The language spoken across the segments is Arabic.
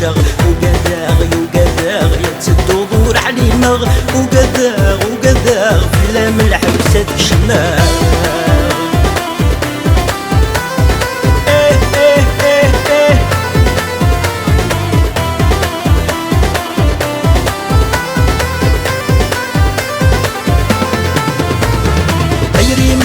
العشاق وقداغ وقداغ يتسدو دور عليمغ وقداغ وقداغ بلا ملح بسد شماغ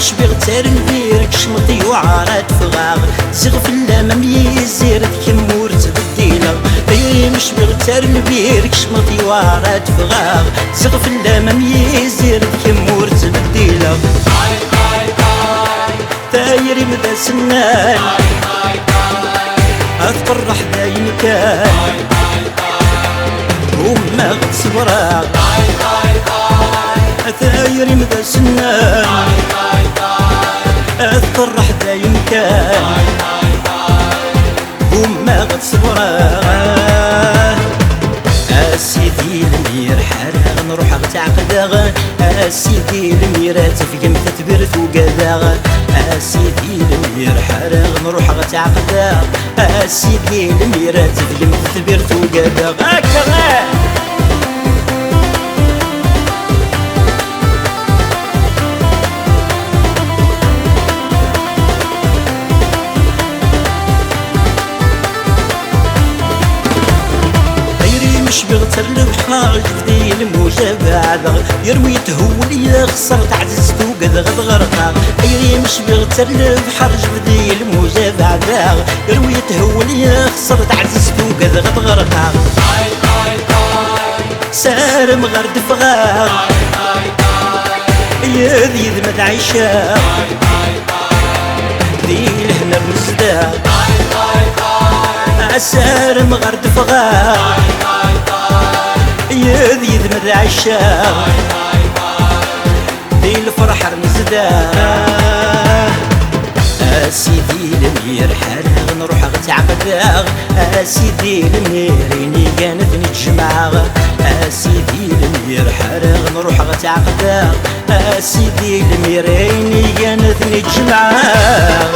مش بغتار نبيرك شمطي وعارات فغاغ زغف اللامام يزير تكمور تبديلا ايري مش بغتار نبيرك شمطي وعارات فغاغ زغف اللامام يزير تكمور تبديلا تايري مدى سنان اتقرح داين كان وما غد صبراغ ثايري مدى سنان اذكر حدا يمكن وما غد صبرا اسيدي المير حراغ نروح غتعقداغ اسيدي المير تفقم تتبرث وقداغ اسيدي المير حراغ نروح غتعقداغ اسيدي المير تفقم تتبرث وقداغ هكا بغتر البحر جفدي الموجة بعد يروي تهولي يا خسرت عززت وقد غد غرقا ايري مش بغتر البحر جفدي الموجة بعد يروي تهولي يا خسرت عززت وقد غد غرقا سارم غرد فغار يا ذي ذمد عيشا ذي لهنا المزدا سارم غرد فغار يا ذي ذمد عشاق ذي الفرح رمزدا اسيدي المير حراغ نروح غتعقداغ اسيدي الميريني كانت نتجمعاغ اسيدي المير حراغ نروح غتعقداغ اسيدي الميريني كانت نتجمعاغ